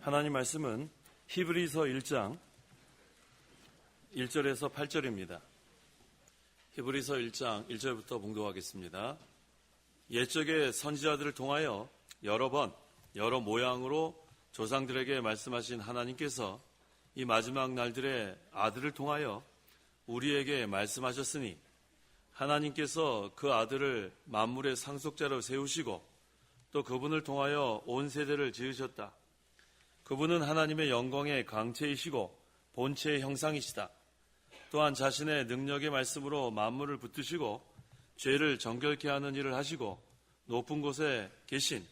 하나님 말씀은 히브리서 1장 1절에서 8절입니다. 히브리서 1장 1절부터 봉독하겠습니다. 옛적의 선지자들을 통하여 여러 번 여러 모양으로 조상들에게 말씀하신 하나님께서 이 마지막 날들의 아들을 통하여 우리에게 말씀하셨으니 하나님께서 그 아들을 만물의 상속자로 세우시고 또 그분을 통하여 온 세대를 지으셨다. 그분은 하나님의 영광의 강체이시고 본체의 형상이시다. 또한 자신의 능력의 말씀으로 만물을 붙드시고 죄를 정결케 하는 일을 하시고 높은 곳에 계신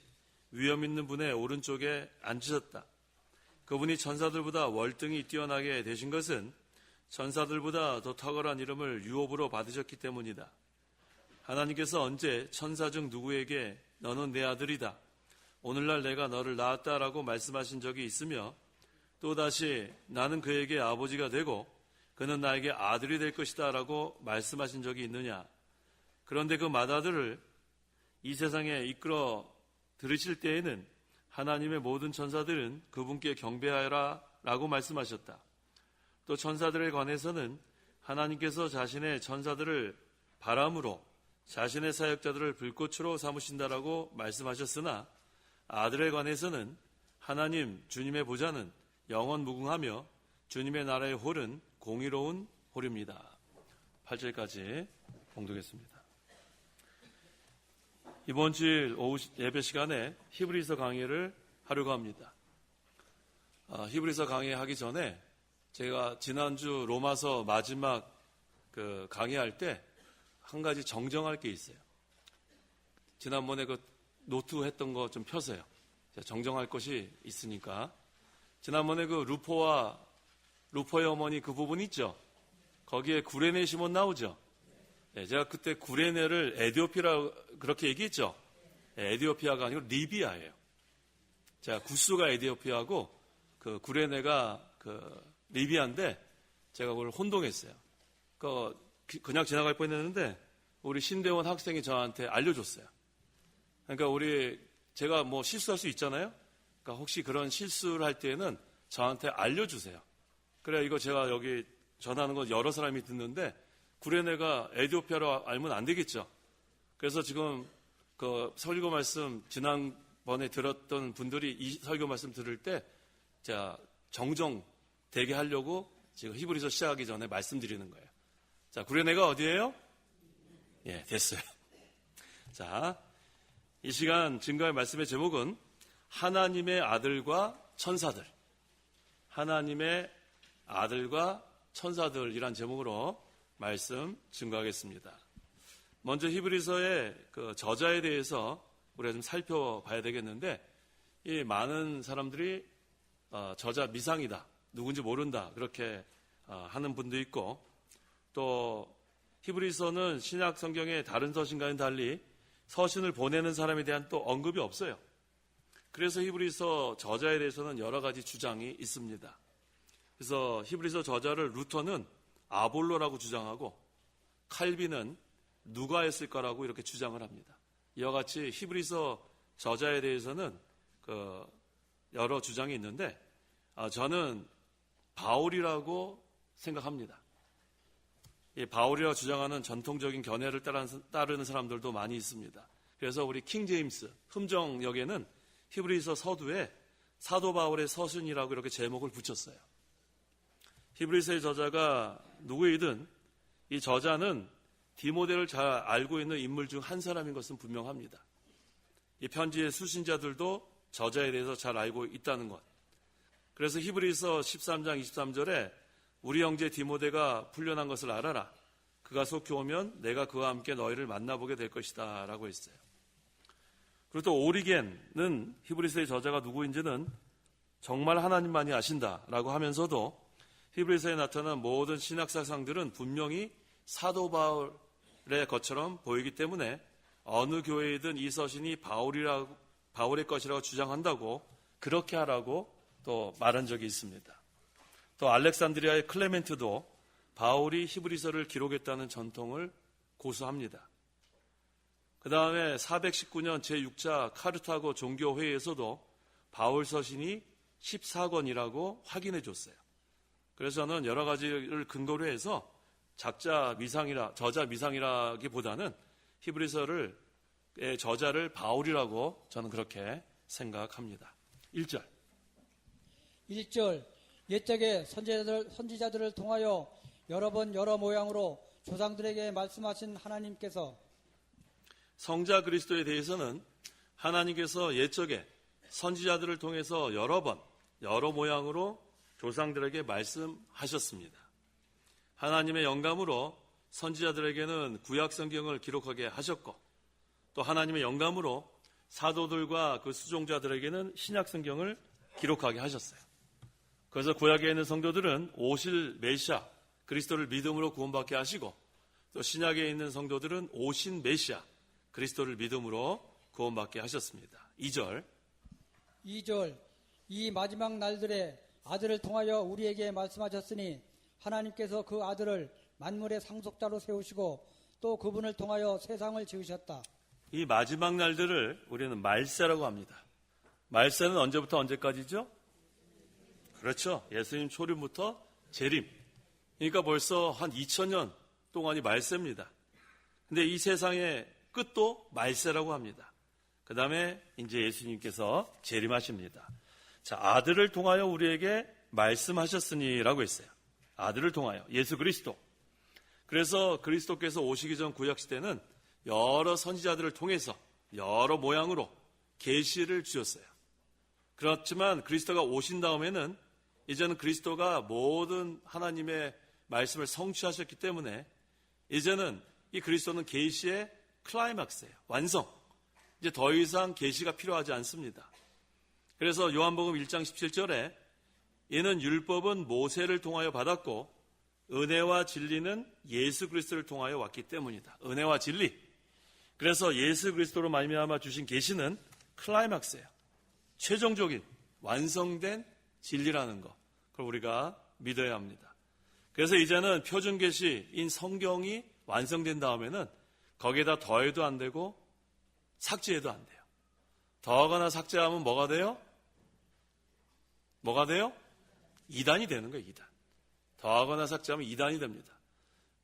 위엄 있는 분의 오른쪽에 앉으셨다. 그분이 천사들보다 월등히 뛰어나게 되신 것은 천사들보다 더 탁월한 이름을 유업으로 받으셨기 때문이다. 하나님께서 언제 천사 중 누구에게 너는 내 아들이다, 오늘날 내가 너를 낳았다라고 말씀하신 적이 있으며 또다시 나는 그에게 아버지가 되고 그는 나에게 아들이 될 것이다 라고 말씀하신 적이 있느냐? 그런데 그 맏아들을 이 세상에 이끌어 들으실 때에는 하나님의 모든 천사들은 그분께 경배하여라 라고 말씀하셨다. 또 천사들에 관해서는 하나님께서 자신의 천사들을 바람으로 자신의 사역자들을 불꽃으로 삼으신다라고 말씀하셨으나 아들에 관해서는 하나님 주님의 보좌는 영원 무궁하며 주님의 나라의 홀은 공의로운 홀입니다. 8절까지 봉독했습니다. 이번 주일 오후 예배 시간에 히브리서 강의를 하려고 합니다. 히브리서 강의하기 전에 제가 지난주 로마서 마지막 강의할 때 한 가지 정정할 게 있어요. 지난번에 노트 했던 거 좀 펴세요. 정정할 것이 있으니까. 지난번에 루포의 어머니 그 부분 있죠? 거기에 구레네 시몬 나오죠? 제가 그때 구레네를 에디오피라 그렇게 얘기했죠? 에디오피아가 아니고 리비아예요. 구스가 에디오피아고 구레네가 리비아인데 제가 그걸 혼동했어요. 그냥 지나갈 뻔했는데 우리 신대원 학생이 저한테 알려줬어요. 그러니까 제가 실수할 수 있잖아요. 그러니까 혹시 그런 실수를 할 때에는 저한테 알려주세요. 그래 이거 제가 여기 전하는 거 여러 사람이 듣는데 구레네가 에디오피아로 알면 안 되겠죠. 그래서 지금 설교 말씀 지난번에 들었던 분들이 이 설교 말씀 들을 때 정정되게 하려고 지금 히브리서 시작하기 전에 말씀드리는 거예요. 구레네가 어디예요? 예, 됐어요. 이 시간 증거할 말씀의 제목은 하나님의 아들과 천사들. 하나님의 아들과 천사들이란 제목으로 말씀 증거하겠습니다. 먼저 히브리서의 저자에 대해서 우리가 좀 살펴봐야 되겠는데, 이 많은 사람들이 저자 미상이다, 누군지 모른다 그렇게 하는 분도 있고, 또 히브리서는 신약 성경의 다른 서신과는 달리 서신을 보내는 사람에 대한 또 언급이 없어요. 그래서 히브리서 저자에 대해서는 여러 가지 주장이 있습니다. 그래서 히브리서 저자를 루터는 아볼로라고 주장하고 칼빈은 누가였을 거라고 이렇게 주장을 합니다. 이와 같이 히브리서 저자에 대해서는 여러 주장이 있는데 저는 바울이라고 생각합니다. 이 바울이라고 주장하는 전통적인 견해를 따르는 사람들도 많이 있습니다. 그래서 우리 킹 제임스 흠정역에는 히브리서 서두에 사도 바울의 서신이라고 이렇게 제목을 붙였어요. 히브리서의 저자가 누구이든 이 저자는 디모데를 잘 알고 있는 인물 중 한 사람인 것은 분명합니다. 이 편지의 수신자들도 저자에 대해서 잘 알고 있다는 것. 그래서 히브리서 13장 23절에 우리 형제 디모데가 풀려난 것을 알아라. 그가 속히 오면 내가 그와 함께 너희를 만나보게 될 것이다 라고 했어요. 그리고 또 오리겐은 히브리서의 저자가 누구인지는 정말 하나님만이 아신다라고 하면서도 히브리서에 나타난 모든 신학사상들은 분명히 사도 바울의 것처럼 보이기 때문에 어느 교회이든 이 서신이 바울의 것이라고 주장한다고 그렇게 하라고 또 말한 적이 있습니다. 또 알렉산드리아의 클레멘트도 바울이 히브리서를 기록했다는 전통을 고수합니다. 그 다음에 419년 제6차 카르타고 종교회의에서도 바울 서신이 14권이라고 확인해 줬어요. 그래서 저는 여러 가지를 근거로 해서 저자 미상이라기보다는 히브리서를 저자를 바울이라고 저는 그렇게 생각합니다. 1절. 옛적에 선지자들을 통하여 여러 번 여러 모양으로 조상들에게 말씀하신 하나님께서 성자 그리스도에 대해서는 하나님께서 옛적에 선지자들을 통해서 여러 번 여러 모양으로 조상들에게 말씀하셨습니다. 하나님의 영감으로 선지자들에게는 구약 성경을 기록하게 하셨고 또 하나님의 영감으로 사도들과 그 수종자들에게는 신약 성경을 기록하게 하셨어요. 그래서 구약에 있는 성도들은 오실 메시아 그리스도를 믿음으로 구원받게 하시고 또 신약에 있는 성도들은 오신 메시아 그리스도를 믿음으로 구원받게 하셨습니다. 2절. 이 마지막 날들에 아들을 통하여 우리에게 말씀하셨으니 하나님께서 그 아들을 만물의 상속자로 세우시고 또 그분을 통하여 세상을 지으셨다. 이 마지막 날들을 우리는 말세라고 합니다. 말세는 언제부터 언제까지죠? 그렇죠. 예수님 초림부터 재림. 그러니까 벌써 한 2000년 동안이 말세입니다. 근데 이 세상의 끝도 말세라고 합니다. 그 다음에 이제 예수님께서 재림하십니다. 자, 아들을 통하여 우리에게 말씀하셨으니라고 했어요. 아들을 통하여 예수 그리스도. 그래서 그리스도께서 오시기 전 구약시대는 여러 선지자들을 통해서 여러 모양으로 계시를 주셨어요. 그렇지만 그리스도가 오신 다음에는 이제는 그리스도가 모든 하나님의 말씀을 성취하셨기 때문에 이제는 이 그리스도는 계시의 클라이막스예요. 완성. 이제 더 이상 계시가 필요하지 않습니다. 그래서 요한복음 1장 17절에 이는 율법은 모세를 통하여 받았고 은혜와 진리는 예수 그리스도를 통하여 왔기 때문이다. 은혜와 진리. 그래서 예수 그리스도로 말미암아 주신 계시는 클라이막스예요. 최종적인 완성된 진리라는 거. 그걸 우리가 믿어야 합니다. 그래서 이제는 표준 계시인 성경이 완성된 다음에는 거기에다 더해도 안 되고 삭제해도 안 돼요. 더하거나 삭제하면 뭐가 돼요? 뭐가 돼요? 이단이 되는 거예요. 이단. 더하거나 삭제하면 이단이 됩니다.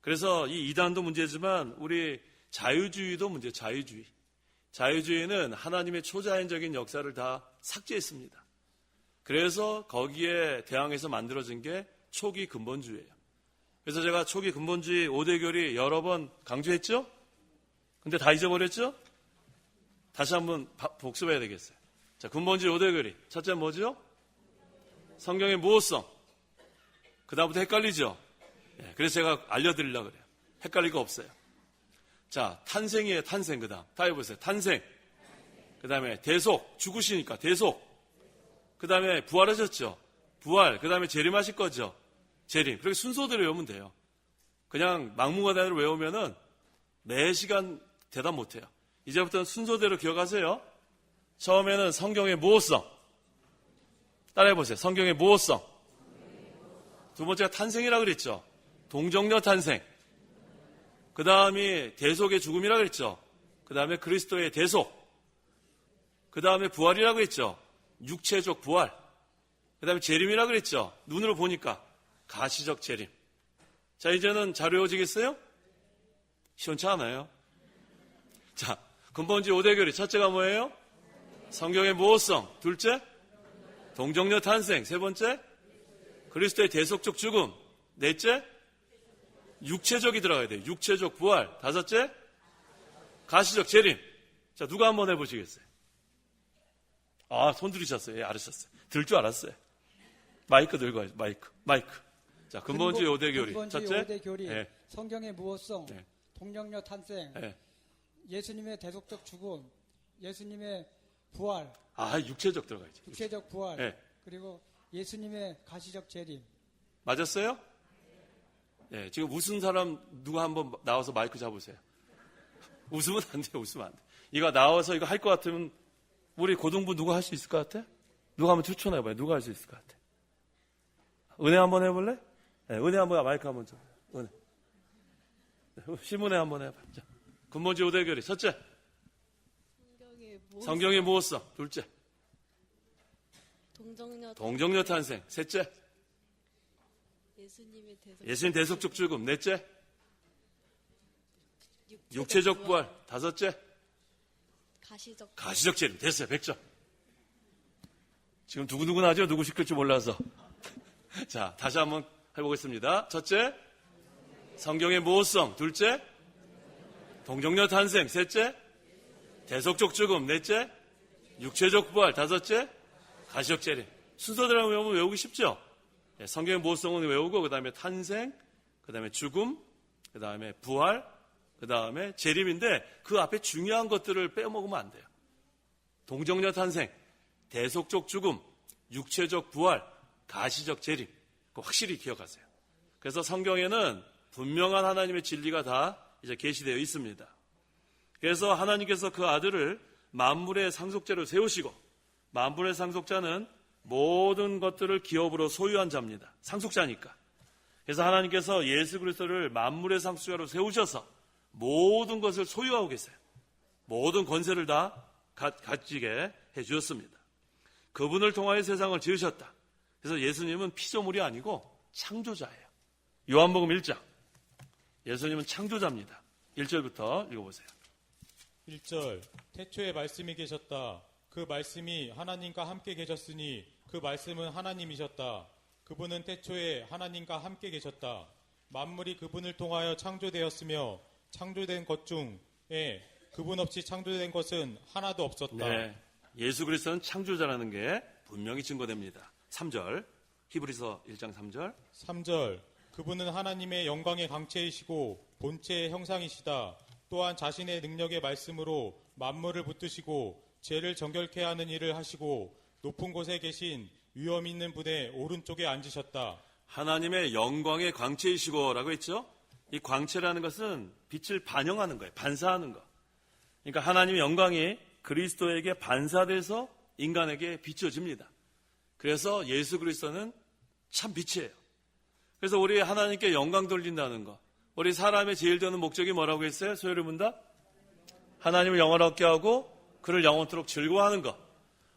그래서 이 이단도 문제지만 우리 자유주의도 문제. 자유주의는 하나님의 초자연적인 역사를 다 삭제했습니다. 그래서 거기에 대항해서 만들어진 게 초기 근본주의예요. 그래서 제가 초기 근본주의 5대 교리 여러 번 강조했죠? 근데 다 잊어버렸죠? 다시 한번 복습해야 되겠어요. 자, 근본주의 5대 교리. 첫째 뭐죠? 성경의 무호성. 그 다음부터 헷갈리죠? 네, 그래서 제가 알려드리려고 그래요. 헷갈릴 거 없어요. 자, 탄생이에요. 탄생. 그 다음 다 해보세요. 탄생. 그 다음에 대속. 죽으시니까 대속. 그 다음에 부활하셨죠? 부활. 그 다음에 재림하실 거죠? 재림. 그렇게 순서대로 외우면 돼요. 그냥 막무가내로 외우면은 매 시간 대답 못해요. 이제부터는 순서대로 기억하세요. 처음에는 성경의 무호성. 따라해보세요. 성경의 무호성. 두 번째가 탄생이라고 그랬죠. 동정녀 탄생. 그 다음이 대속의 죽음이라고 그랬죠. 그 다음에 그리스도의 대속. 그 다음에 부활이라고 했죠. 육체적 부활. 그 다음에 재림이라고 그랬죠. 눈으로 보니까 가시적 재림. 자, 이제는 잘 외워지겠어요? 시원치 않아요? 자, 근본주의 5대 교리. 첫째가 뭐예요? 성경의 무호성. 둘째, 동정녀 탄생. 세 번째, 그리스도의 대속적 죽음. 넷째, 육체적이 들어가야 돼요. 육체적 부활. 다섯째, 가시적 재림. 자, 누가 한번 해보시겠어요? 아, 손 들이셨어요. 예, 알으셨어요. 들 줄 알았어요. 마이크 들고 와요. 마이크. 자, 근본주의 5대 교리. 첫째, 5대 교리. 네. 성경의 무호성. 네. 동정녀 탄생. 네. 예수님의 대속적 죽음. 예수님의 부활. 아, 육체적 들어가야지. 육체적 부활. 네. 그리고 예수님의 가시적 재림. 맞았어요? 네, 지금 웃은 사람 누가 한번 나와서 마이크 잡으세요. 웃으면 안 돼요. 웃으면 안 돼. 이거 나와서 이거 할 것 같으면 우리 고등부 누가 할 수 있을 것 같아? 누가 한번 추천해봐요. 누가 할 수 있을 것 같아? 은혜 한번 해볼래? 네, 은혜 한번 마이크 한번 줘. 은혜. 시문에 한번 해봐. 자, 근본주의 5대 교리. 첫째, 성경의 무호성. 둘째, 동정녀 탄생. 셋째, 예수님 대속적 죽음. 넷째, 육체적 부활. 다섯째, 가시적 재림. 됐어요. 100점. 지금 두구두구 나죠? 누구 시킬지 몰라서. 자, 다시 한번 해보겠습니다. 첫째, 성경의 모호성. 둘째, 동정녀 탄생. 셋째, 대속적 죽음. 넷째, 육체적 부활. 다섯째, 가시적 재림. 순서대로 외우면 외우기 쉽죠? 성경의 모호성은 외우고, 그 다음에 탄생, 그 다음에 죽음, 그 다음에 부활, 그 다음에 재림인데 그 앞에 중요한 것들을 빼먹으면 안 돼요. 동정녀 탄생, 대속적 죽음, 육체적 부활, 가시적 재림. 그거 확실히 기억하세요. 그래서 성경에는 분명한 하나님의 진리가 다 이제 계시되어 있습니다. 그래서 하나님께서 그 아들을 만물의 상속자로 세우시고, 만물의 상속자는 모든 것들을 기업으로 소유한 자입니다. 상속자니까. 그래서 하나님께서 예수 그리스도를 만물의 상속자로 세우셔서 모든 것을 소유하고 계세요. 모든 권세를 다 가지게 해주셨습니다. 그분을 통하여 세상을 지으셨다. 그래서 예수님은 피조물이 아니고 창조자예요. 요한복음 1장. 예수님은 창조자입니다. 1절부터 읽어보세요. 1절. 태초에 말씀이 계셨다. 그 말씀이 하나님과 함께 계셨으니 그 말씀은 하나님이셨다. 그분은 태초에 하나님과 함께 계셨다. 만물이 그분을 통하여 창조되었으며 창조된 것 중에 그분 없이 창조된 것은 하나도 없었다. 네, 예수 그리스도는 창조자라는 게 분명히 증거됩니다. 3절, 히브리서 1장 3절. 3절. 그분은 하나님의 영광의 강체이시고 본체의 형상이시다. 또한 자신의 능력의 말씀으로 만물을 붙드시고 죄를 정결케 하는 일을 하시고 높은 곳에 계신 위엄 있는 분의 오른쪽에 앉으셨다. 하나님의 영광의 광채이시고 라고 했죠. 이 광채라는 것은 빛을 반영하는 거예요. 반사하는 거. 그러니까 하나님의 영광이 그리스도에게 반사돼서 인간에게 비춰집니다. 그래서 예수 그리스도는 참 빛이에요. 그래서 우리 하나님께 영광 돌린다는 거. 우리 사람의 제일 되는 목적이 뭐라고 했어요? 소요를 문다? 하나님을 영원롭게 하고 그를 영원토록 즐거워하는 것.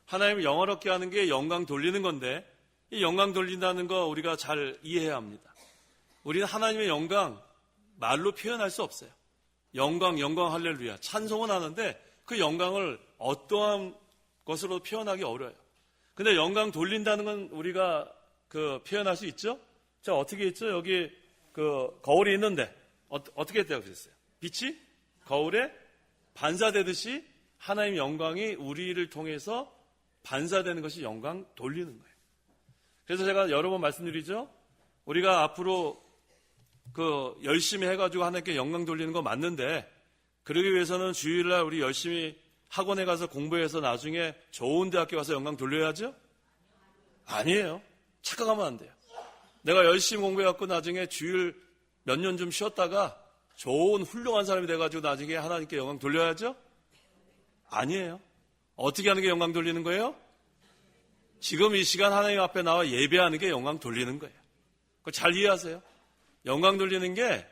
하나님을 영원롭게 하는 게 영광 돌리는 건데, 이 영광 돌린다는 거 우리가 잘 이해해야 합니다. 우리는 하나님의 영광 말로 표현할 수 없어요. 영광, 영광, 할렐루야. 찬송은 하는데 그 영광을 어떠한 것으로 표현하기 어려워요. 근데 영광 돌린다는 건 우리가 표현할 수 있죠? 자, 어떻게 했죠? 여기 거울이 있는데 어떻게 했다고 그랬어요? 빛이 거울에 반사되듯이 하나님의 영광이 우리를 통해서 반사되는 것이 영광 돌리는 거예요. 그래서 제가 여러 번 말씀드리죠. 우리가 앞으로 열심히 해가지고 하나님께 영광 돌리는 거 맞는데, 그러기 위해서는 주일날 우리 열심히 학원에 가서 공부해서 나중에 좋은 대학교 가서 영광 돌려야죠? 아니에요. 착각하면 안 돼요. 내가 열심히 공부해갖고 나중에 주일 몇 년 좀 쉬었다가 좋은 훌륭한 사람이 돼가지고 나중에 하나님께 영광 돌려야죠? 아니에요. 어떻게 하는 게 영광 돌리는 거예요? 지금 이 시간 하나님 앞에 나와 예배하는 게 영광 돌리는 거예요. 그거 잘 이해하세요. 영광 돌리는 게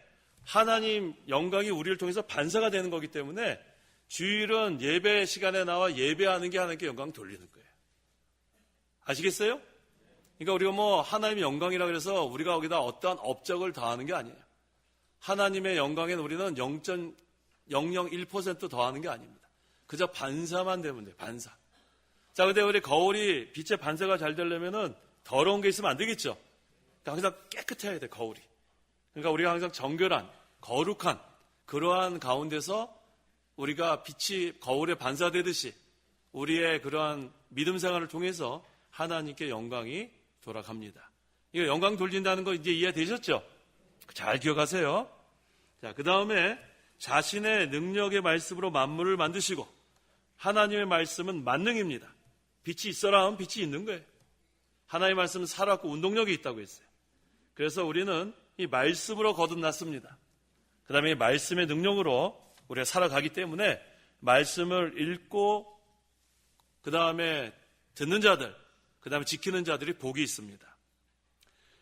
하나님 영광이 우리를 통해서 반사가 되는 거기 때문에 주일은 예배 시간에 나와 예배하는 게 하나님께 영광 돌리는 거예요. 아시겠어요? 그러니까 우리가 하나님의 영광이라 그래서 우리가 거기다 어떠한 업적을 더하는 게 아니에요. 하나님의 영광에는 우리는 0.001% 더하는 게 아닙니다. 그저 반사만 되면 돼요. 반사. 자, 근데 우리 거울이 빛의 반사가 잘 되려면은 더러운 게 있으면 안 되겠죠? 그러니까 항상 깨끗해야 돼, 거울이. 그러니까 우리가 항상 정결한, 거룩한 그러한 가운데서 우리가 빛이 거울에 반사되듯이 우리의 그러한 믿음 생활을 통해서 하나님께 영광이 돌아갑니다. 이거 영광 돌린다는 거 이제 이해되셨죠? 잘 기억하세요. 자, 그 다음에 자신의 능력의 말씀으로 만물을 만드시고, 하나님의 말씀은 만능입니다. 빛이 있어라 하면 빛이 있는 거예요. 하나님의 말씀은 살아있고 운동력이 있다고 했어요. 그래서 우리는 이 말씀으로 거듭났습니다. 그 다음에 이 말씀의 능력으로 우리가 살아가기 때문에 말씀을 읽고 그 다음에 듣는 자들, 그 다음에 지키는 자들이 복이 있습니다.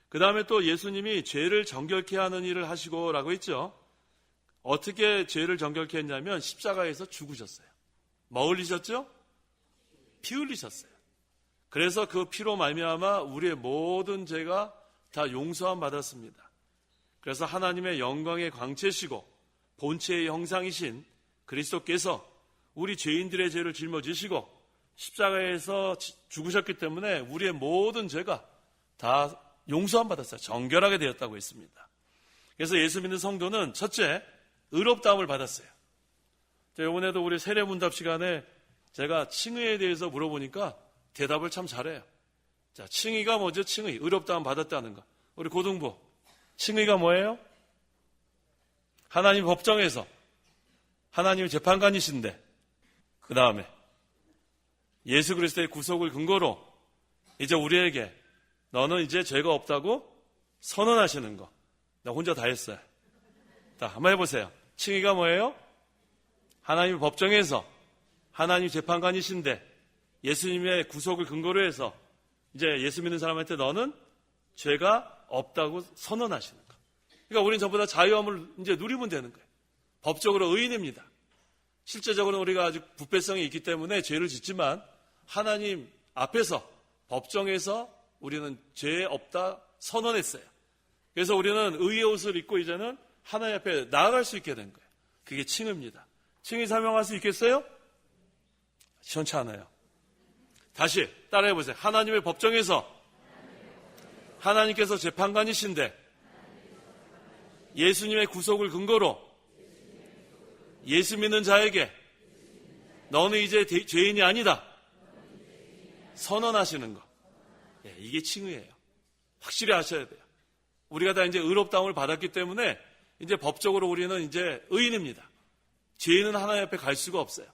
그 다음에 또 예수님이 죄를 정결케 하는 일을 하시고 라고 했죠. 어떻게 죄를 정결케 했냐면 십자가에서 죽으셨어요. 뭐 흘리셨죠? 피 흘리셨어요. 그래서 그 피로 말미암아 우리의 모든 죄가 다 용서함 받았습니다. 그래서 하나님의 영광의 광채시고 본체의 형상이신 그리스도께서 우리 죄인들의 죄를 짊어지시고 십자가에서 죽으셨기 때문에 우리의 모든 죄가 다 용서함 받았어요. 정결하게 되었다고 했습니다. 그래서 예수 믿는 성도는 첫째, 의롭다함을 받았어요. 이번에도 우리 세례문답 시간에 제가 칭의에 대해서 물어보니까 대답을 참 잘해요. 자, 칭의가 뭐죠? 칭의. 의롭다함 받았다는 거. 우리 고등부. 칭의가 뭐예요? 하나님 법정에서 하나님이 재판관이신데 그 다음에 예수 그리스도의 구속을 근거로 이제 우리에게 너는 이제 죄가 없다고 선언하시는 거. 나 혼자 다 했어요. 자, 한번 해보세요. 칭의가 뭐예요? 하나님 법정에서 하나님 재판관이신데 예수님의 구속을 근거로 해서 이제 예수 믿는 사람한테 너는 죄가 없다고 선언하시는 거. 그러니까 우리는 전부 다 자유함을 이제 누리면 되는 거예요. 법적으로 의인입니다. 실제적으로는 우리가 아직 부패성이 있기 때문에 죄를 짓지만 하나님 앞에서 법정에서 우리는 죄 없다 선언했어요. 그래서 우리는 의의 옷을 입고 이제는 하나님 앞에 나아갈 수 있게 된 거예요. 그게 칭의입니다. 칭의 설명할 수 있겠어요? 시원치 않아요. 다시 따라해 보세요. 하나님의 법정에서 하나님께서 재판관이신데 예수님의 구속을 근거로 예수 믿는 자에게 너는 이제 죄인이 아니다 선언하시는 거. 이게 칭의예요. 확실히 아셔야 돼요. 우리가 다 이제 의롭다움을 받았기 때문에 이제 법적으로 우리는 이제 의인입니다. 죄인은 하나님 앞에 갈 수가 없어요.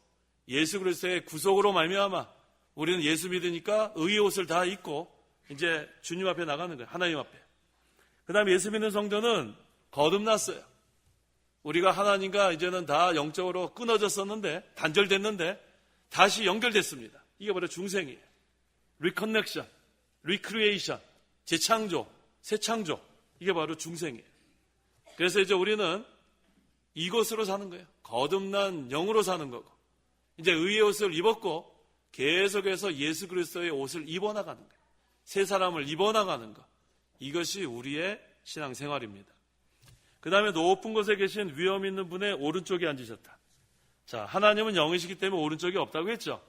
예수 그리스도의 구속으로 말미암아 우리는 예수 믿으니까 의의 옷을 다 입고 이제 주님 앞에 나가는 거예요. 하나님 앞에. 그 다음에 예수 믿는 성도는 거듭났어요. 우리가 하나님과 이제는 다 영적으로 끊어졌었는데 단절됐는데 다시 연결됐습니다. 이게 바로 중생이에요. 리커넥션, 리크리에이션, 재창조, 새창조. 이게 바로 중생이에요. 그래서 이제 우리는 이것으로 사는 거예요. 거듭난 영으로 사는 거고 이제 의의 옷을 입었고 계속해서 예수 그리스도의 옷을 입어나가는 거예요. 새 사람을 입어나가는 것. 이것이 우리의 신앙생활입니다. 그 다음에 높은 곳에 계신 위엄 있는 분의 오른쪽에 앉으셨다. 자, 하나님은 영이시기 때문에 오른쪽이 없다고 했죠.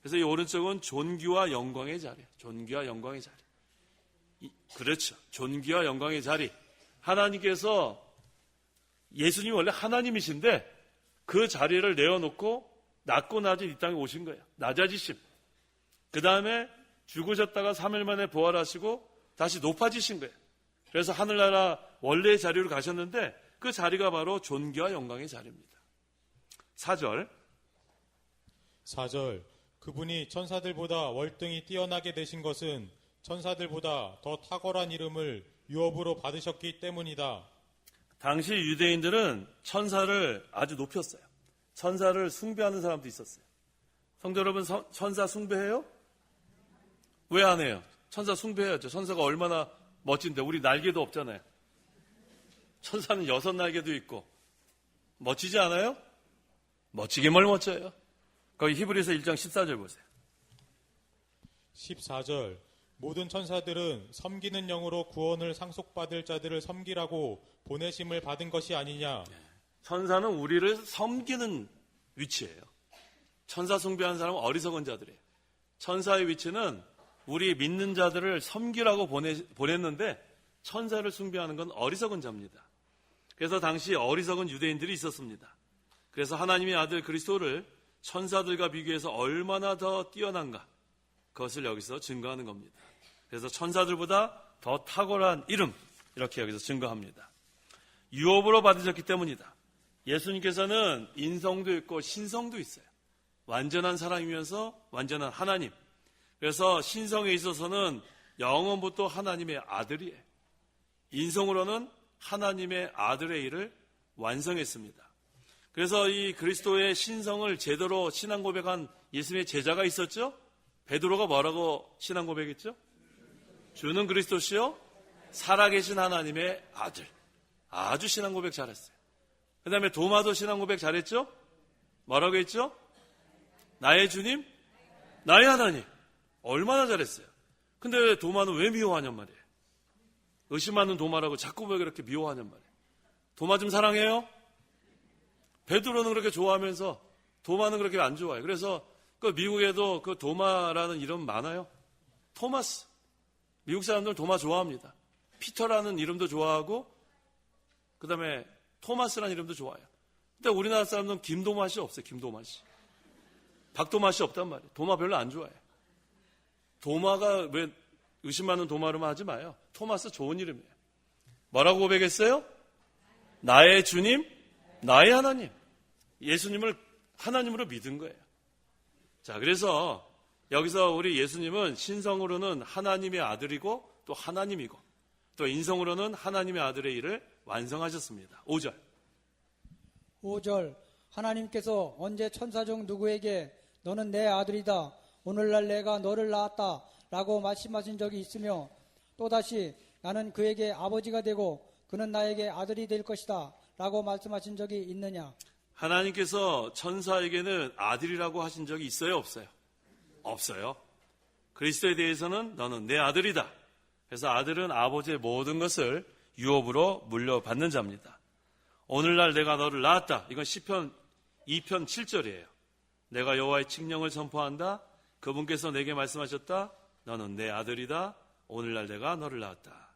그래서 이 오른쪽은 존귀와 영광의 자리예요. 존귀와 영광의 자리. 그렇죠. 존귀와 영광의 자리. 하나님께서 예수님이 원래 하나님이신데 그 자리를 내어놓고 낮고 낮은 이 땅에 오신 거예요. 낮아지심. 그 다음에 죽으셨다가 3일 만에 부활하시고 다시 높아지신 거예요. 그래서 하늘나라 원래의 자리로 가셨는데 그 자리가 바로 존귀와 영광의 자리입니다. 4절. 그분이 천사들보다 월등히 뛰어나게 되신 것은 천사들보다 더 탁월한 이름을 유업으로 받으셨기 때문이다. 당시 유대인들은 천사를 아주 높였어요. 천사를 숭배하는 사람도 있었어요. 성도 여러분, 천사 숭배해요? 왜 안 해요? 천사 숭배해야죠. 천사가 얼마나 멋진데 우리 날개도 없잖아요. 천사는 6날개도 있고 멋지지 않아요? 멋지게 뭘 멋져요? 거기 히브리서 1장 14절 보세요. 14절. 모든 천사들은 섬기는 영으로 구원을 상속받을 자들을 섬기라고 보내심을 받은 것이 아니냐. 천사는 우리를 섬기는 위치예요. 천사 숭배하는 사람은 어리석은 자들이에요. 천사의 위치는 우리 믿는 자들을 섬기라고 보냈는데 천사를 숭배하는 건 어리석은 자입니다. 그래서 당시 어리석은 유대인들이 있었습니다. 그래서 하나님의 아들 그리스도를 천사들과 비교해서 얼마나 더 뛰어난가 그것을 여기서 증거하는 겁니다. 그래서 천사들보다 더 탁월한 이름 이렇게 여기서 증거합니다. 유업으로 받으셨기 때문이다. 예수님께서는 인성도 있고 신성도 있어요. 완전한 사람이면서 완전한 하나님. 그래서 신성에 있어서는 영원부터 하나님의 아들이에요. 인성으로는 하나님의 아들의 일을 완성했습니다. 그래서 이 그리스도의 신성을 제대로 신앙 고백한 예수님의 제자가 있었죠. 베드로가 뭐라고 신앙 고백했죠? 주는 그리스도시요 살아계신 하나님의 아들. 아주 신앙 고백 잘했어요. 그 다음에 도마도 신앙 고백 잘했죠? 뭐라고 했죠? 나의 주님, 나의 하나님. 얼마나 잘했어요. 근데 도마는 왜 미워하냔 말이에요. 의심 많은 도마라고 자꾸 왜 그렇게 미워하냔 말이에요. 도마 좀 사랑해요? 베드로는 그렇게 좋아하면서 도마는 그렇게 안 좋아해요. 그래서 그 미국에도 그 도마라는 이름 많아요. 토마스. 미국 사람들 도마 좋아합니다. 피터라는 이름도 좋아하고 그 다음에 토마스라는 이름도 좋아해요. 근데 우리나라 사람들은 김도마 씨 없어요. 김도마 씨. 박도마 씨 없단 말이에요. 도마 별로 안 좋아해요. 도마가 왜 의심 많은 도마로만 하지 마요. 토마스 좋은 이름이에요. 뭐라고 고백했어요? 나의 주님, 나의 하나님. 예수님을 하나님으로 믿은 거예요. 자, 그래서 여기서 우리 예수님은 신성으로는 하나님의 아들이고 또 하나님이고 또 인성으로는 하나님의 아들의 일을 완성하셨습니다. 5절. 5절 하나님께서 언제 천사 중 누구에게 너는 내 아들이다. 오늘날 내가 너를 낳았다. 라고 말씀하신 적이 있으며 또다시 나는 그에게 아버지가 되고 그는 나에게 아들이 될 것이다. 라고 말씀하신 적이 있느냐? 하나님께서 천사에게는 아들이라고 하신 적이 있어요? 없어요? 없어요. 그리스도에 대해서는 너는 내 아들이다. 그래서 아들은 아버지의 모든 것을 유업으로 물려받는 자입니다. 오늘날 내가 너를 낳았다. 이건 시편 2편 7절이에요. 내가 여호와의 칙령을 선포한다. 그분께서 내게 말씀하셨다. 너는 내 아들이다. 오늘날 내가 너를 낳았다.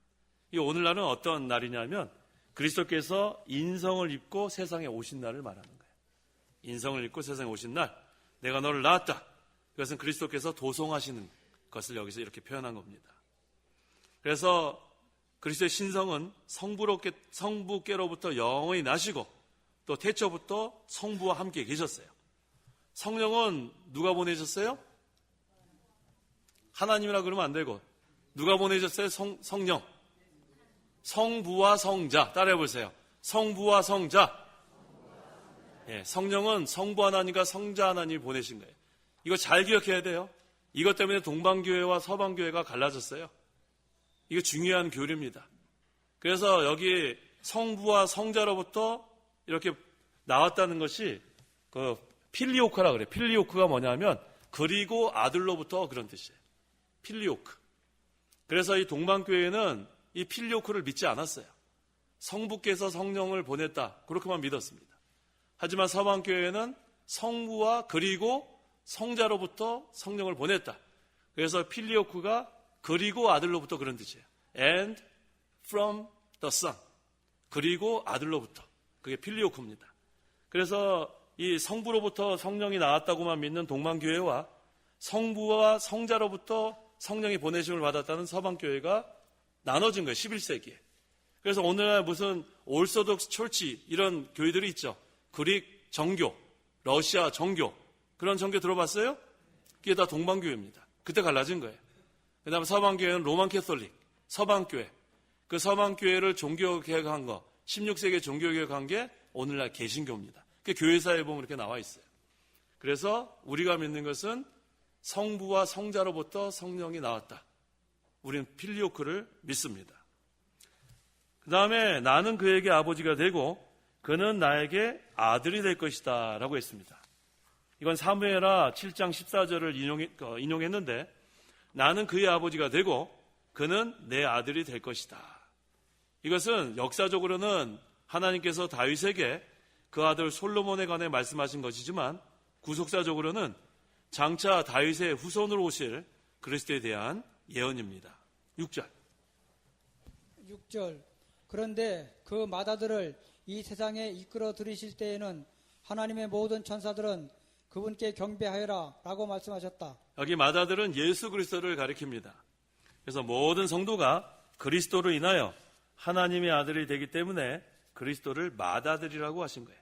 이 오늘날은 어떤 날이냐면 그리스도께서 인성을 입고 세상에 오신 날을 말하는 거예요. 인성을 입고 세상에 오신 날 내가 너를 낳았다. 그것은 그리스도께서 도송하시는 것을 여기서 이렇게 표현한 겁니다. 그래서 그리스도의 신성은 성부께로부터 영원히 나시고 또 태초부터 성부와 함께 계셨어요. 성령은 누가 보내셨어요? 하나님이라 그러면 안 되고 누가 보내셨어요? 성령. 성부와 성자. 따라해 보세요. 성부와 성자. 예, 성령은 성부 하나님과 성자 하나님이 보내신 거예요. 이거 잘 기억해야 돼요. 이것 때문에 동방교회와 서방교회가 갈라졌어요. 이거 중요한 교리입니다. 그래서 여기 성부와 성자로부터 이렇게 나왔다는 것이 그 필리오크라 그래요. 필리오크가 뭐냐면 그리고 아들로부터 그런 뜻이에요. 필리오크. 그래서 이 동방교회는 이 필리오크를 믿지 않았어요. 성부께서 성령을 보냈다. 그렇게만 믿었습니다. 하지만 서방교회는 성부와 그리고 성자로부터 성령을 보냈다. 그래서 필리오크가 그리고 아들로부터 그런 뜻이에요. And from the Son. 그리고 아들로부터. 그게 필리오크입니다. 그래서 이 성부로부터 성령이 나왔다고만 믿는 동방교회와 성부와 성자로부터 성령이 보내심을 받았다는 서방교회가 나눠진 거예요. 11세기에. 그래서 오늘날 무슨 올소독스 철치 이런 교회들이 있죠. 그릭 정교, 러시아 정교 그런 정교 들어봤어요? 그게 다 동방교회입니다. 그때 갈라진 거예요. 그 다음에 서방교회는 로만 캐톨릭, 서방교회. 그 서방교회를 종교개혁한 거, 16세기에 종교개혁한 게 오늘날 개신교입니다. 그 교회사에 보면 이렇게 나와 있어요. 그래서 우리가 믿는 것은 성부와 성자로부터 성령이 나왔다. 우리는 필리오크를 믿습니다. 그 다음에 나는 그에게 아버지가 되고 그는 나에게 아들이 될 것이다 라고 했습니다. 이건 사무엘하 7장 14절을 인용했는데 나는 그의 아버지가 되고 그는 내 아들이 될 것이다. 이것은 역사적으로는 하나님께서 다윗에게 그 아들 솔로몬에 관해 말씀하신 것이지만 구속사적으로는 장차 다윗의 후손으로 오실 그리스도에 대한 예언입니다. 6절. 그런데 그 맏아들을 이 세상에 이끌어 들이실 때에는 하나님의 모든 천사들은 그분께 경배하여라 라고 말씀하셨다. 여기 맏아들은 예수 그리스도를 가리킵니다. 그래서 모든 성도가 그리스도로 인하여 하나님의 아들이 되기 때문에 그리스도를 맏아들이라고 하신 거예요.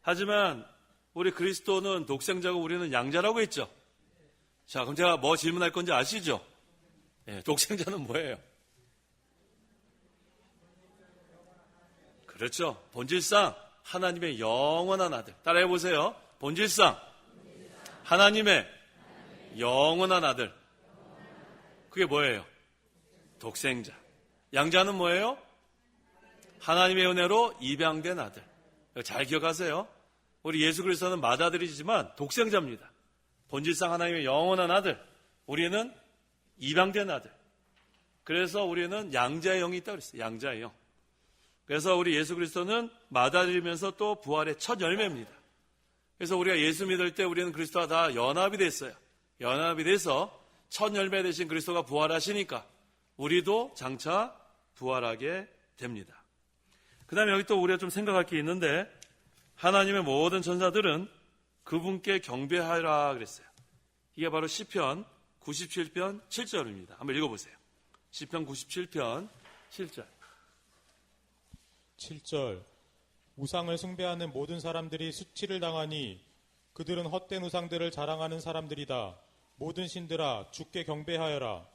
하지만 우리 그리스도는 독생자고 우리는 양자라고 했죠. 자, 그럼 제가 뭐 질문할 건지 아시죠? 네, 독생자는 뭐예요? 그렇죠. 본질상 하나님의 영원한 아들. 따라해 보세요. 본질상 하나님의 영원한 아들. 그게 뭐예요? 독생자. 양자는 뭐예요? 하나님의 은혜로 입양된 아들. 잘 기억하세요. 우리 예수 그리스도는 맏아들이지만 독생자입니다. 본질상 하나님의 영원한 아들. 우리는 입양된 아들. 그래서 우리는 양자의 영이 있다고 그랬어요. 양자의 영. 그래서 우리 예수 그리스도는 마다리면서 또 부활의 첫 열매입니다. 그래서 우리가 예수 믿을 때 우리는 그리스도와 다 연합이 됐어요. 연합이 돼서 첫 열매 되신 그리스도가 부활하시니까 우리도 장차 부활하게 됩니다. 그 다음에 여기 또 우리가 좀 생각할 게 있는데 하나님의 모든 천사들은 그분께 경배하라 그랬어요. 이게 바로 시편 97편 7절입니다. 한번 읽어보세요. 시편 97편 7절. 7절. 우상을 숭배하는 모든 사람들이 수치를 당하니 그들은 헛된 우상들을 자랑하는 사람들이다. 모든 신들아 주께 경배하여라.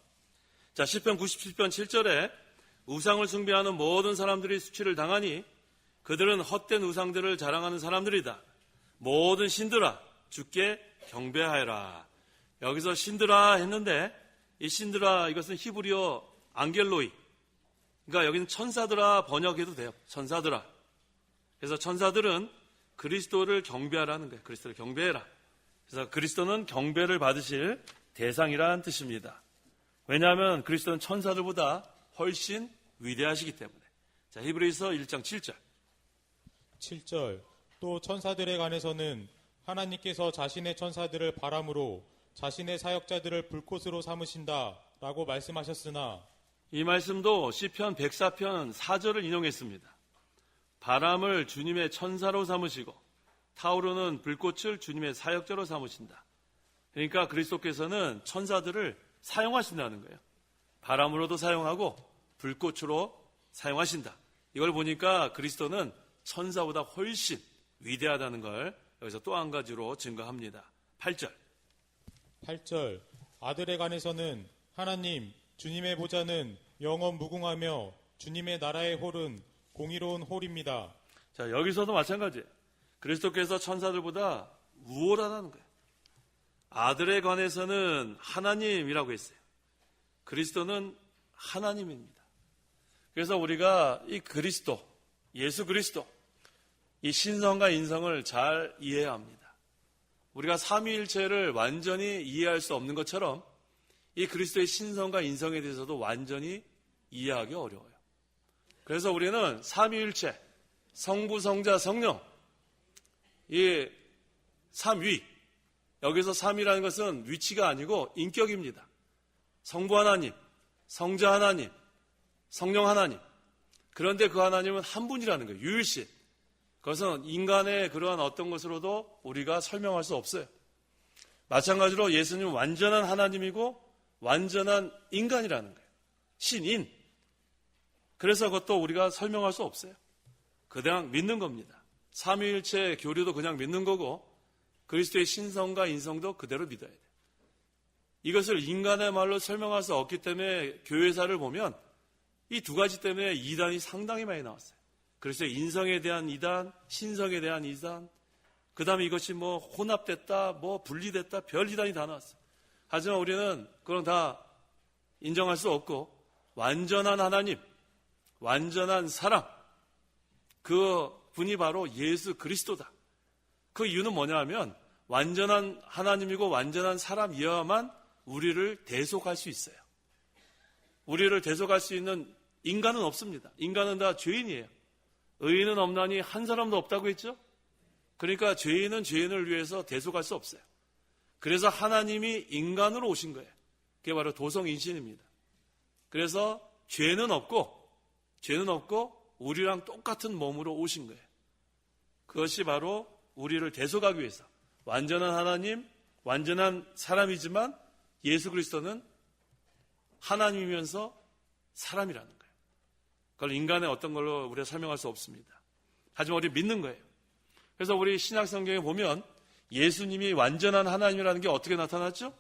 자, 시편 97편 7절에 우상을 숭배하는 모든 사람들이 수치를 당하니 그들은 헛된 우상들을 자랑하는 사람들이다. 모든 신들아 주께 경배하여라. 여기서 신들아 했는데 이 신들아 이것은 히브리어 앙겔로이. 그러니까 여기는 천사들아 번역해도 돼요. 천사들아. 그래서 천사들은 그리스도를 경배하라는 거예요. 그리스도를 경배해라. 그래서 그리스도는 경배를 받으실 대상이라는 뜻입니다. 왜냐하면 그리스도는 천사들보다 훨씬 위대하시기 때문에. 자, 히브리서 1장 7절. 7절. 또 천사들에 관해서는 하나님께서 자신의 천사들을 바람으로 자신의 사역자들을 불꽃으로 삼으신다 라고 말씀하셨으나 이 말씀도 시편 104편 4절을 인용했습니다. 바람을 주님의 천사로 삼으시고 타오르는 불꽃을 주님의 사역자로 삼으신다. 그러니까 그리스도께서는 천사들을 사용하신다는 거예요. 바람으로도 사용하고 불꽃으로 사용하신다. 이걸 보니까 그리스도는 천사보다 훨씬 위대하다는 걸 여기서 또 한 가지로 증거합니다. 8절. 8절. 아들에 관해서는 하나님 주님의 보좌는 영원 무궁하며 주님의 나라의 홀은 공의로운 홀입니다. 자, 여기서도 마찬가지예요. 그리스도께서 천사들보다 우월하다는 거예요. 아들에 관해서는 하나님이라고 했어요. 그리스도는 하나님입니다. 그래서 우리가 이 그리스도, 예수 그리스도, 이 신성과 인성을 잘 이해해야 합니다. 우리가 삼위일체를 완전히 이해할 수 없는 것처럼 이 그리스도의 신성과 인성에 대해서도 완전히 이해하기 어려워요. 그래서 우리는 삼위일체, 성부, 성자, 성령, 이 삼위, 여기서 삼위라는 것은 위치가 아니고 인격입니다. 성부 하나님, 성자 하나님, 성령 하나님. 그런데 그 하나님은 한 분이라는 거예요. 유일신. 그것은 인간의 그러한 어떤 것으로도 우리가 설명할 수 없어요. 마찬가지로 예수님은 완전한 하나님이고 완전한 인간이라는 거예요. 신인. 그래서 그것도 우리가 설명할 수 없어요. 그냥 믿는 겁니다. 삼위일체 교리도 그냥 믿는 거고 그리스도의 신성과 인성도 그대로 믿어야 돼요. 이것을 인간의 말로 설명할 수 없기 때문에 교회사를 보면 이 두 가지 때문에 이단이 상당히 많이 나왔어요. 그래서 인성에 대한 이단, 신성에 대한 이단, 그 다음에 이것이 뭐 혼합됐다, 뭐 분리됐다, 별 이단이 다 나왔어요. 하지만 우리는 그건 다 인정할 수 없고 완전한 하나님, 완전한 사람, 그 분이 바로 예수 그리스도다. 그 이유는 뭐냐 하면 완전한 하나님이고 완전한 사람이어야만 우리를 대속할 수 있어요. 우리를 대속할 수 있는 인간은 없습니다. 인간은 다 죄인이에요. 의인은 없나니 한 사람도 없다고 했죠? 그러니까 죄인은 죄인을 위해서 대속할 수 없어요. 그래서 하나님이 인간으로 오신 거예요. 그게 바로 도성인신입니다. 그래서 죄는 없고 우리랑 똑같은 몸으로 오신 거예요. 그것이 바로 우리를 대속하기 위해서 완전한 하나님, 완전한 사람이지만 예수 그리스도는 하나님이면서 사람이라는 거예요. 그걸 인간의 어떤 걸로 우리가 설명할 수 없습니다. 하지만 우리 믿는 거예요. 그래서 우리 신약 성경에 보면 예수님이 완전한 하나님이라는 게 어떻게 나타났죠?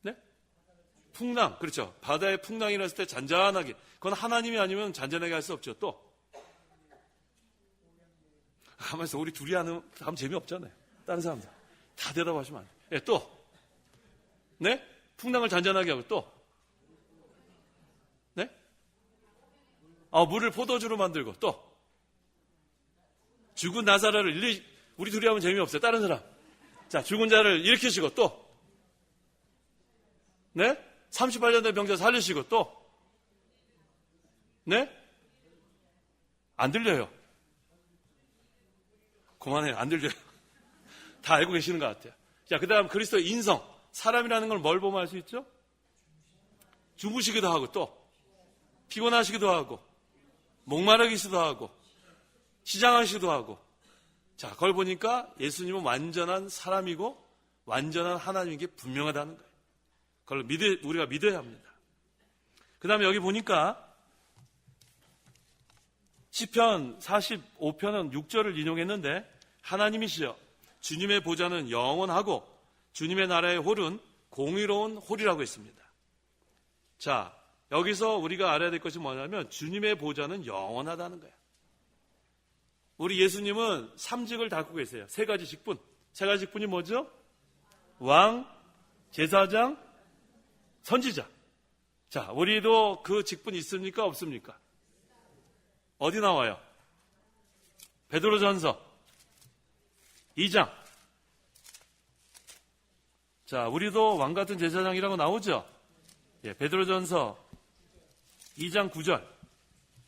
네? 풍랑, 그렇죠. 바다에 풍랑이 일어났을 때 잔잔하게. 그건 하나님이 아니면 잔잔하게 할 수 없죠. 또 가만있어. 우리 둘이 하면 재미없잖아요. 다른 사람들 다 대답하시면 안 돼요. 예, 또 네? 풍랑을 잔잔하게 하고 또 네? 물을 포도주로 만들고 또 죽은 나사로를 우리 둘이 하면 재미없어요. 다른 사람 자, 죽은 자를 일으키시고 또, 네? 38년 된 병자 살리시고 또, 네? 안 들려요. 그만해요. 안 들려요. 다 알고 계시는 것 같아요. 자, 그 다음 그리스도의 인성. 사람이라는 걸 뭘 보면 알 수 있죠? 주무시기도 하고 또 피곤하시기도 하고 목마르기도 하고 시장하시기도 하고. 자, 그걸 보니까 예수님은 완전한 사람이고 완전한 하나님인 게 분명하다는 거예요. 그걸 우리가 믿어야 합니다. 그 다음에 여기 보니까 시편 45편은 6절을 인용했는데 하나님이시여 주님의 보좌는 영원하고 주님의 나라의 홀은 공의로운 홀이라고 했습니다. 자, 여기서 우리가 알아야 될 것이 뭐냐면 주님의 보좌는 영원하다는 거예요. 우리 예수님은 3직을 갖고 계세요. 3가지 직분. 3가지 직분이 뭐죠? 왕, 제사장, 선지자. 자, 우리도 그 직분이 있습니까? 없습니까? 어디 나와요? 베드로전서 2장. 자, 우리도 왕 같은 제사장이라고 나오죠? 예, 베드로전서 2장 9절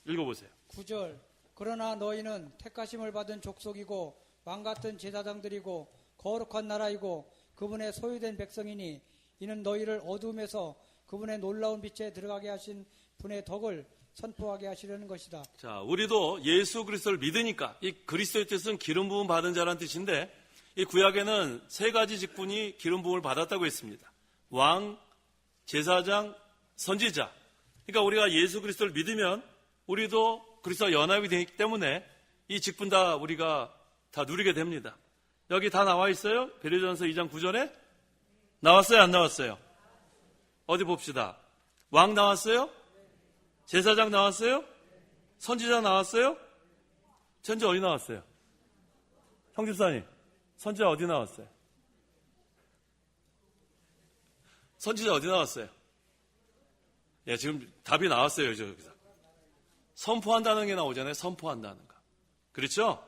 읽어보세요. 9절. 그러나 너희는 택하심을 받은 족속이고 왕 같은 제사장들이고 거룩한 나라이고 그분의 소유된 백성이니 이는 너희를 어두움에서 그분의 놀라운 빛에 들어가게 하신 분의 덕을 선포하게 하시려는 것이다. 자, 우리도 예수 그리스도를 믿으니까 이 그리스도의 뜻은 기름 부음 받은 자라는 뜻인데 이 구약에는 3가지 직분이 기름 부음을 받았다고 했습니다. 왕, 제사장, 선지자. 그러니까 우리가 예수 그리스도를 믿으면 우리도 그리스도와 연합이 되기 때문에 이 직분 다 우리가 다 누리게 됩니다. 여기 다 나와 있어요? 베드로전서 2장 9절에 나왔어요? 안 나왔어요? 어디 봅시다. 왕 나왔어요? 제사장 나왔어요? 선지자 나왔어요? 선지자 어디 나왔어요? 형집사님, 선지자 어디 나왔어요? 선지자 어디 나왔어요? 예, 지금 답이 나왔어요, 여기서. 선포한다는 게 나오잖아요. 선포한다는 거. 그렇죠?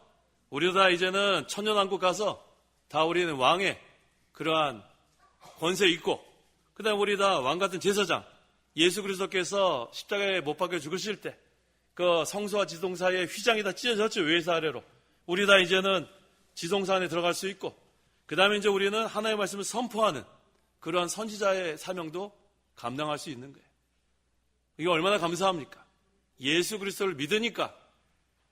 우리도 다 이제는 천년왕국 가서 다 우리는 왕의 그러한 권세 있고, 그 다음에 우리 다 왕 같은 제사장, 예수 그리스도께서 십자가에 못 박혀 죽으실 때 그 성소와 지성 사이에 휘장이 다 찢어졌죠. 위에서 아래로. 우리 다 이제는 지성소 안에 들어갈 수 있고, 그 다음에 이제 우리는 하나님의 말씀을 선포하는 그러한 선지자의 사명도 감당할 수 있는 거예요. 이게 얼마나 감사합니까? 예수 그리스도를 믿으니까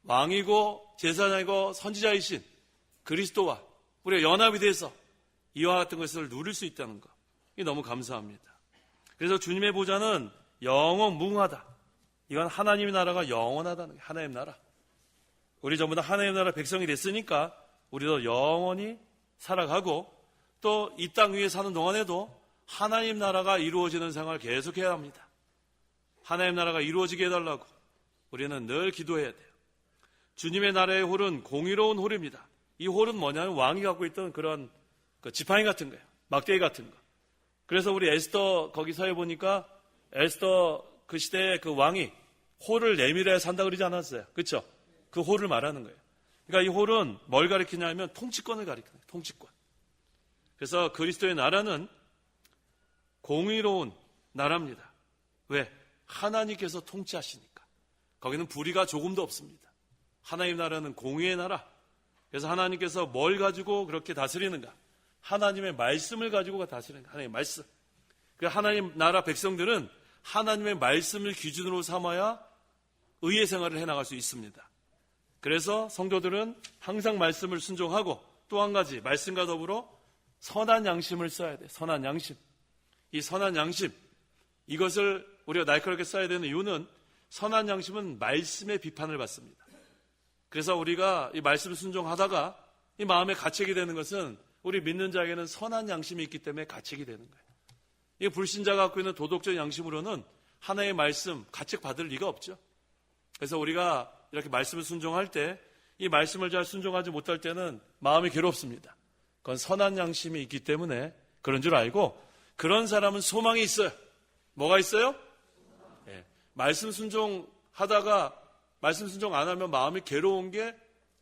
왕이고 제사장이고 선지자이신 그리스도와 우리가 연합이 돼서 이와 같은 것을 누릴 수 있다는 것. 이게 너무 감사합니다. 그래서 주님의 보좌는 영원 무궁하다. 이건 하나님의 나라가 영원하다는 거예요. 하나님 나라. 우리 전부 다 하나님 나라 백성이 됐으니까 우리도 영원히 살아가고 또 이 땅 위에 사는 동안에도 하나님 나라가 이루어지는 생활을 계속해야 합니다. 하나님 나라가 이루어지게 해달라고 우리는 늘 기도해야 돼요. 주님의 나라의 홀은 공의로운 홀입니다. 이 홀은 뭐냐면 왕이 갖고 있던 그런 지팡이 같은 거예요. 막대기 같은 거. 그래서 우리 에스더 거기서에 보니까 에스더 그 시대에 그 왕이 홀을 내밀어야 산다 그러지 않았어요. 그렇죠? 그 홀을 말하는 거예요. 그러니까 이 홀은 뭘 가리키냐면 통치권을 가리키는 거예요. 통치권. 그래서 그리스도의 나라는 공의로운 나라입니다. 왜? 하나님께서 통치하시니까. 거기는 불의가 조금도 없습니다. 하나님 나라는 공의의 나라. 그래서 하나님께서 뭘 가지고 그렇게 다스리는가? 하나님의 말씀을 가지고 다스리는 거예요. 하나님의 말씀. 그 하나님 나라 백성들은 하나님의 말씀을 기준으로 삼아야 의의 생활을 해나갈 수 있습니다. 그래서 성도들은 항상 말씀을 순종하고 또 한 가지 말씀과 더불어 선한 양심을 써야 돼요. 선한 양심. 이 선한 양심, 이것을 우리가 날카롭게 써야 되는 이유는 선한 양심은 말씀의 비판을 받습니다. 그래서 우리가 이 말씀 순종하다가 이 마음에 갇히게 되는 것은 우리 믿는 자에게는 선한 양심이 있기 때문에 갇히게 되는 거예요. 이 불신자가 갖고 있는 도덕적 양심으로는 하나의 말씀 가책받을 리가 없죠. 그래서 우리가 이렇게 말씀을 순종할 때 이 말씀을 잘 순종하지 못할 때는 마음이 괴롭습니다. 그건 선한 양심이 있기 때문에 그런 줄 알고 그런 사람은 소망이 있어요. 뭐가 있어요? 네. 말씀 순종하다가 말씀 순종 안 하면 마음이 괴로운 게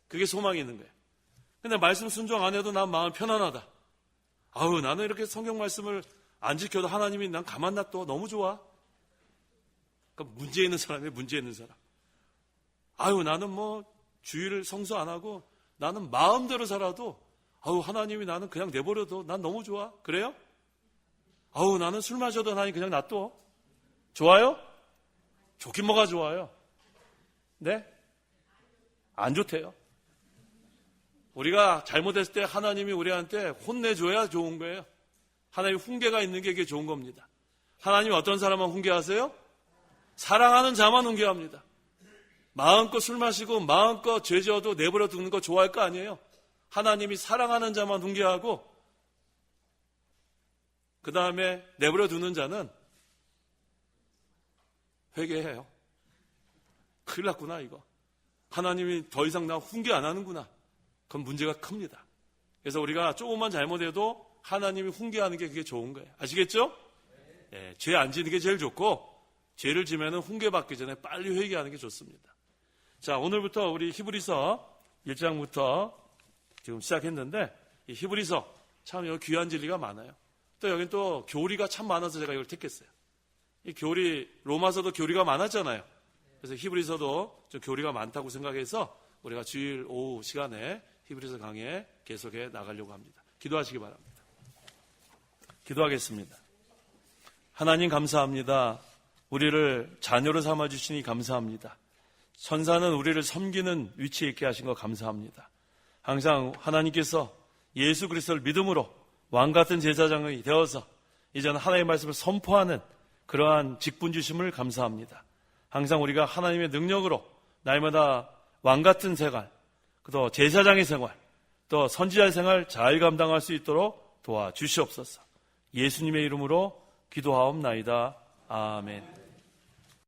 그게 소망이 있는 거예요. 근데 말씀 순종 안 해도 난 마음 편안하다. 아우, 나는 이렇게 성경 말씀을 안 지켜도 하나님이 난 가만 놔둬. 너무 좋아. 그러니까 문제 있는 사람이에요, 문제 있는 사람. 아유, 나는 뭐 주일을 성수 안 하고 나는 마음대로 살아도 아우, 하나님이 나는 그냥 내버려둬. 난 너무 좋아. 그래요? 아우, 나는 술 마셔도 하나님 그냥 놔둬. 좋아요? 좋긴 뭐가 좋아요? 네? 안 좋대요. 우리가 잘못했을 때 하나님이 우리한테 혼내줘야 좋은 거예요. 하나님이 훈계가 있는 게 이게 좋은 겁니다. 하나님이 어떤 사람만 훈계하세요? 사랑하는 자만 훈계합니다. 마음껏 술 마시고 마음껏 죄 지어도 내버려 두는 거 좋아할 거 아니에요. 하나님이 사랑하는 자만 훈계하고 그 다음에 내버려 두는 자는 회개해요. 큰일 났구나 이거. 하나님이 더 이상 나 훈계 안 하는구나. 그건 문제가 큽니다. 그래서 우리가 조금만 잘못해도 하나님이 훈계하는 게 그게 좋은 거예요. 아시겠죠? 네, 죄 안 지는 게 제일 좋고 죄를 지면은 훈계받기 전에 빨리 회개하는 게 좋습니다. 자, 오늘부터 우리 히브리서 1장부터 지금 시작했는데 이 히브리서 참 여기 귀한 진리가 많아요. 또 여긴 또 교리가 참 많아서 제가 이걸 택했어요. 이 교리, 로마서도 교리가 많았잖아요. 그래서 히브리서도 좀 교리가 많다고 생각해서 우리가 주일 오후 시간에 히브리서 강의에 계속해 나가려고 합니다. 기도하시기 바랍니다. 기도하겠습니다. 하나님 감사합니다. 우리를 자녀로 삼아주시니 감사합니다. 천사는 우리를 섬기는 위치에 있게 하신 거 감사합니다. 항상 하나님께서 예수 그리스도를 믿음으로 왕같은 제사장이 되어서 이제는 하나님의 말씀을 선포하는 그러한 직분 주심을 감사합니다. 항상 우리가 하나님의 능력으로 날마다 왕같은 생활, 또 제사장의 생활, 또 선지자의 생활 잘 감당할 수 있도록 도와주시옵소서. 예수님의 이름으로 기도하옵나이다. 아멘.